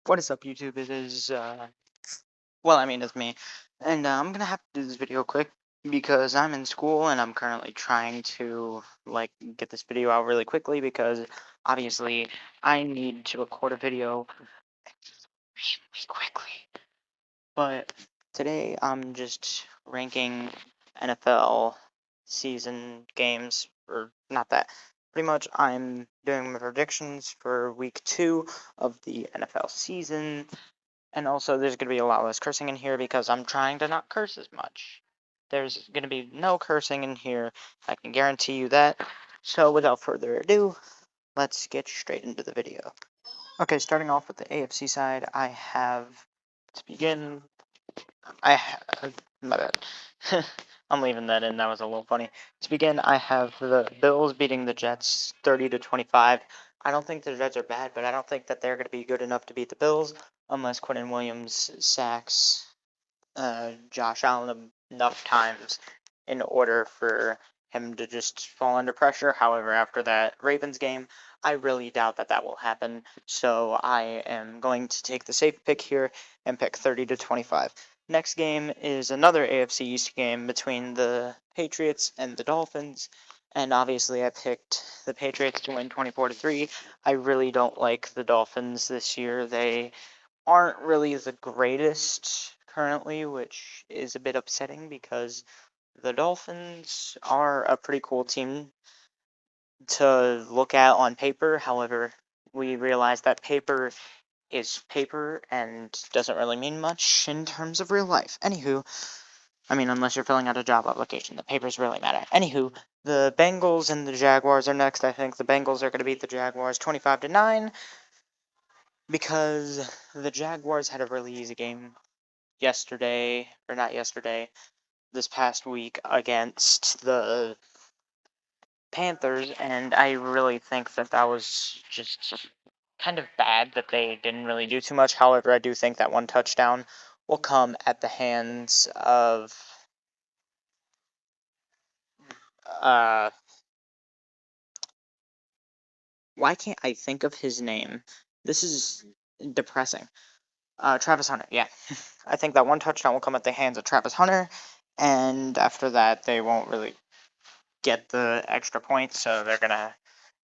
What is up, YouTube? It is, it's me. And I'm gonna have to do this video quick because I'm in school and I'm currently trying to, get this video out really quickly because obviously I need to record a video extremely quickly. But today I'm just ranking NFL season games, or not that. Pretty much I'm doing my predictions for week 2 of the NFL season. And also, there's going to be a lot less cursing in here because I'm trying to not curse as much. There's going to be no cursing in here. I can guarantee you that. So, without further ado, let's get straight into the video. Okay, starting off with the AFC side, I have, to begin, my bad. I'm leaving that in. That was a little funny. To begin, I have the Bills beating the Jets 30-25. I don't think the Jets are bad, but I don't think that they're going to be good enough to beat the Bills unless Quinnen Williams sacks Josh Allen enough times in order for him to just fall under pressure. However, after that Ravens game, I really doubt that that will happen. So I am going to take the safe pick here and pick 30-25. Next game is another AFC East game between the Patriots and the Dolphins. And obviously, I picked the Patriots to win 24-3. I really don't like the Dolphins this year. They aren't really the greatest currently, which is a bit upsetting because the Dolphins are a pretty cool team to look at on paper. However, we realize that paper is paper and doesn't really mean much in terms of real life. Anywho, unless you're filling out a job application, the papers really matter. Anywho, the Bengals and the Jaguars are next. I think the Bengals are going to beat the Jaguars 25-9 because the Jaguars had a really easy game this past week against the Panthers, and I really think that that was just kind of bad that they didn't really do too much. However, I do think that one touchdown will come at the hands of why can't I think of his name? This is depressing. Travis Hunter, yeah. I think that one touchdown will come at the hands of Travis Hunter, and after that, they won't really get the extra points, so they're going to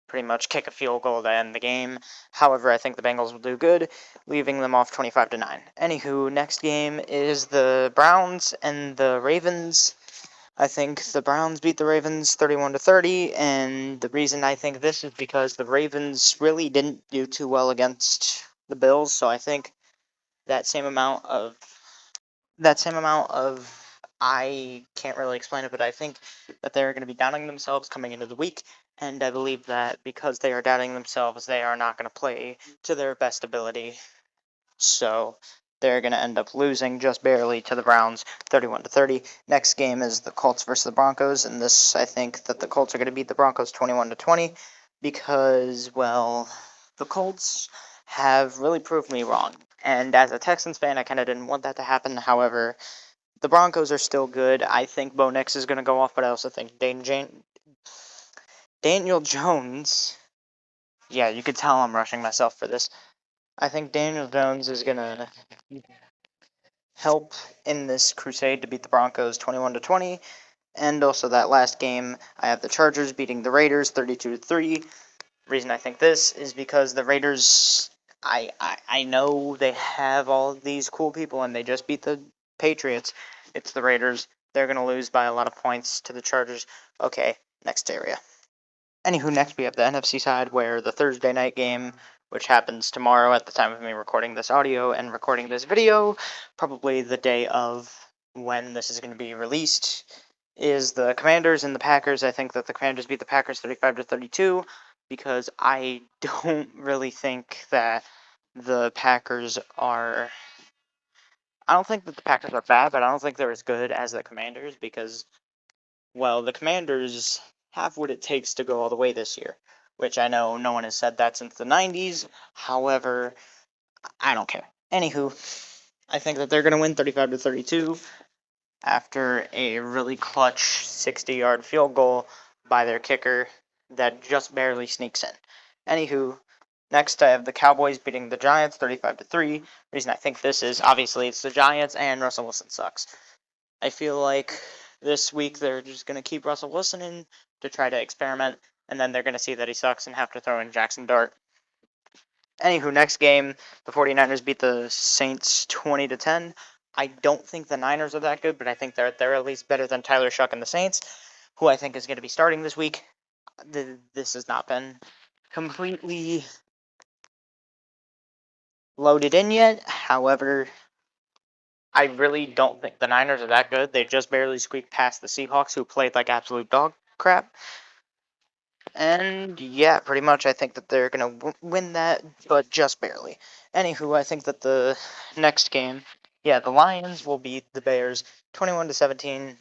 pretty much kick a field goal to end the game. However, I think the Bengals will do good, leaving them off 25-9. Anywho, next game is the Browns and the Ravens. I think the Browns beat the Ravens 31-30, and the reason I think this is because the Ravens really didn't do too well against the Bills, so I think that same amount of I can't really explain it, but I think that they're going to be doubting themselves coming into the week, and I believe that because they are doubting themselves, they are not going to play to their best ability. So they're going to end up losing just barely to the Browns, 31-30. Next game is the Colts versus the Broncos, and this I think that the Colts are going to beat the Broncos 21-20 because, well, the Colts have really proved me wrong. And as a Texans fan, I kind of didn't want that to happen. However, the Broncos are still good. I think Bo Nix is going to go off, but I also think Daniel Jones. Yeah, you could tell I'm rushing myself for this. I think Daniel Jones is going to help in this crusade to beat the Broncos 21-20. And also that last game, I have the Chargers beating the Raiders 32-3. Reason I think this is because the Raiders, I know they have all of these cool people and they just beat the Patriots. It's the Raiders. They're going to lose by a lot of points to the Chargers. Okay, next area. Anywho, next we have the NFC side where the Thursday night game, which happens tomorrow at the time of me recording this audio and recording this video, probably the day of when this is going to be released, is the Commanders and the Packers. I think that the Commanders beat the Packers 35-32 because I don't really think that the Packers are. I don't think that the Packers are bad, but I don't think they're as good as the Commanders because, well, the Commanders have what it takes to go all the way this year, which I know no one has said that since the 90s. However, I don't care. Anywho, I think that they're going to win 35-32 after a really clutch 60-yard field goal by their kicker that just barely sneaks in. Anywho, Next, I have the Cowboys beating the Giants 35-3. Reason I think this is, obviously, it's the Giants and Russell Wilson sucks. I feel like this week they're just going to keep Russell Wilson in to try to experiment, and then they're going to see that he sucks and have to throw in Jackson Dart. Anywho, next game, the 49ers beat the Saints 20-10. I don't think the Niners are that good, but I think they're at least better than Tyler Shuck and the Saints, who I think is going to be starting this week. This has not been completely loaded in yet. However, I really don't think the Niners are that good. They just barely squeaked past the Seahawks, who played like absolute dog crap. And yeah, pretty much I think that they're going to win that, but just barely. Anywho, I think that the next game, yeah, the Lions will beat the Bears 21-17.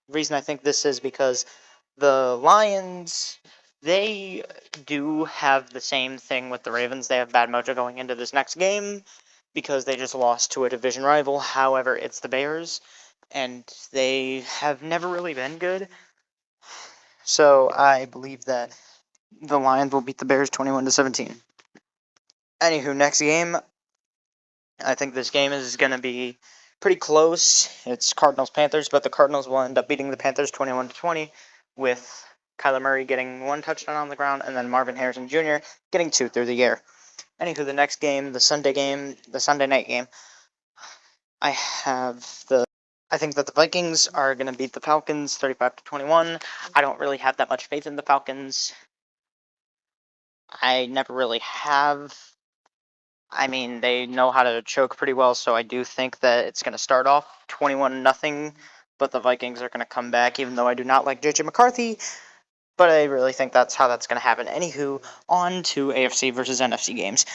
Reason I think this is because the Lions, they do have the same thing with the Ravens. They have bad mojo going into this next game because they just lost to a division rival. However, it's the Bears, and they have never really been good. So I believe that the Lions will beat the Bears 21-17. Anywho, next game, I think this game is going to be pretty close. It's Cardinals-Panthers, but the Cardinals will end up beating the Panthers 21-20 with Kyler Murray getting 1 touchdown on the ground and then Marvin Harrison Jr. getting 2 through the air. Anywho, the next game, the Sunday night game, I think that the Vikings are going to beat the Falcons 35-21. I don't really have that much faith in the Falcons. I never really have. I mean, they know how to choke pretty well, so I do think that it's going to start off 21-0, but the Vikings are going to come back, even though I do not like JJ McCarthy, but I really think that's how that's going to happen. Anywho, on to AFC versus NFC games.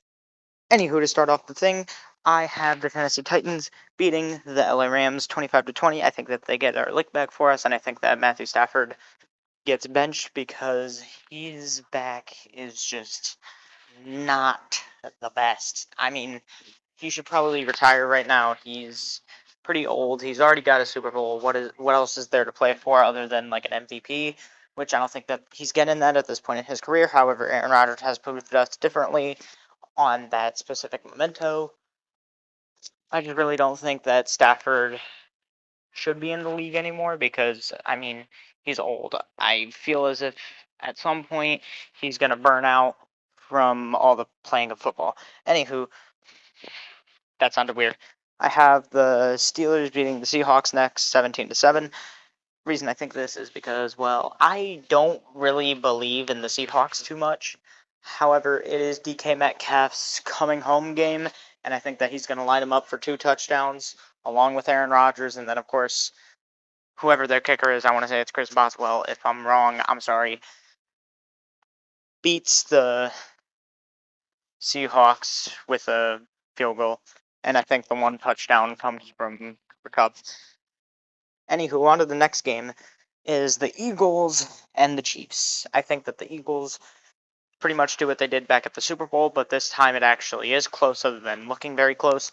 Anywho, to start off the thing, I have the Tennessee Titans beating the LA Rams 25-20. I think that they get our lick back for us, and I think that Matthew Stafford gets benched because his back is just not the best. I mean, he should probably retire right now. He's pretty old. He's already got a Super Bowl. What else is there to play for other than like an MVP? Which I don't think that he's getting that at this point in his career. However, Aaron Rodgers has proved us differently on that specific memento. I just really don't think that Stafford should be in the league anymore because, I mean, he's old. I feel as if at some point he's going to burn out from all the playing of football. Anywho, that sounded weird. I have the Steelers beating the Seahawks next 17-7. Reason I think this is because, well, I don't really believe in the Seahawks too much. However, it is DK Metcalf's coming home game, and I think that he's going to line him up for 2 touchdowns along with Aaron Rodgers, and then, of course, whoever their kicker is, I want to say it's Chris Boswell. If I'm wrong, I'm sorry. Beats the Seahawks with a field goal, and I think the 1 touchdown comes from Cooper Kupp. Anywho, on to the next game is the Eagles and the Chiefs. I think that the Eagles pretty much do what they did back at the Super Bowl, but this time it actually is close other than looking very close.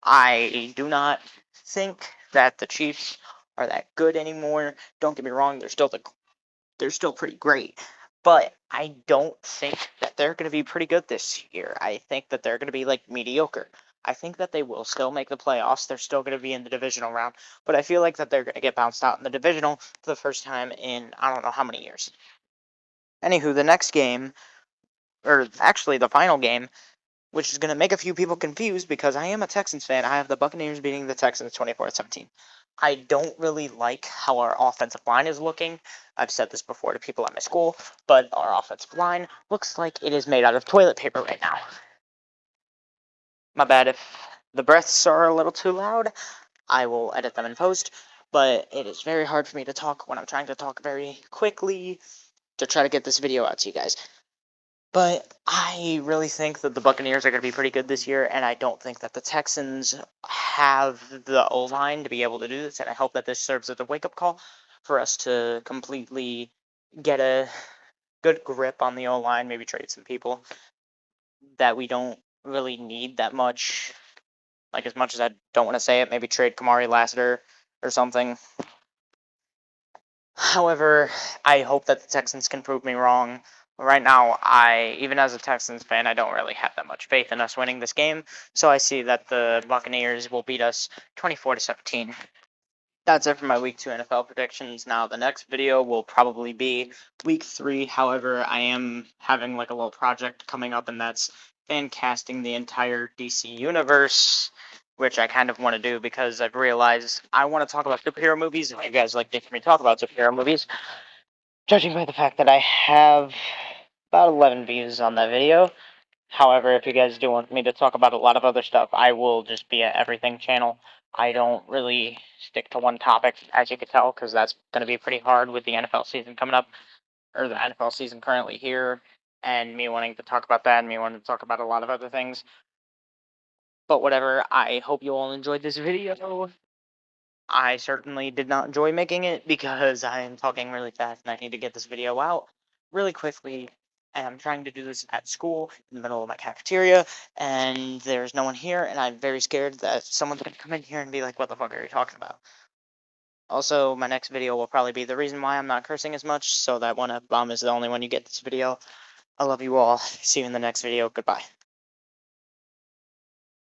I do not think that the Chiefs are that good anymore. Don't get me wrong, they're still pretty great. But I don't think that they're going to be pretty good this year. I think that they're going to be like mediocre. I think that they will still make the playoffs. They're still going to be in the divisional round, but I feel like that they're going to get bounced out in the divisional for the first time in I don't know how many years. Anywho, the next game, or actually the final game, which is going to make a few people confused because I am a Texans fan. I have the Buccaneers beating the Texans 24-17. I don't really like how our offensive line is looking. I've said this before to people at my school, but our offensive line looks like it is made out of toilet paper right now. My bad if the breaths are a little too loud. I will edit them in post, but it is very hard for me to talk when I'm trying to talk very quickly to try to get this video out to you guys. But I really think that the Buccaneers are going to be pretty good this year, and I don't think that the Texans have the O-line to be able to do this, and I hope that this serves as a wake-up call for us to completely get a good grip on the O-line, maybe trade some people that we don't really need that much. Like, as much as I don't want to say it, maybe trade Kamari Lassiter or something. However, I hope that the Texans can prove me wrong. Right now, even as a Texans fan, I don't really have that much faith in us winning this game. So I see that the Buccaneers will beat us 24-17. That's it for my week 2 NFL predictions. Now the next video will probably be week 3. However, I am having like a little project coming up, and that's fan casting the entire DC universe, which I kind of want to do because I've realized I want to talk about superhero movies. If you guys like to hear me talk about superhero movies, judging by the fact that I have about 11 views on that video. However, if you guys do want me to talk about a lot of other stuff, I will just be an everything channel. I don't really stick to one topic, as you can tell, because that's going to be pretty hard with the NFL season coming up, or the NFL season currently here, and me wanting to talk about that, and me wanting to talk about a lot of other things. But whatever, I hope you all enjoyed this video. I certainly did not enjoy making it because I am talking really fast and I need to get this video out really quickly. And I'm trying to do this at school in the middle of my cafeteria, and there's no one here, and I'm very scared that someone's going to come in here and be like, what the fuck are you talking about? Also, my next video will probably be the reason why I'm not cursing as much, so that one F-bomb is the only one you get this video. I love you all. See you in the next video. Goodbye.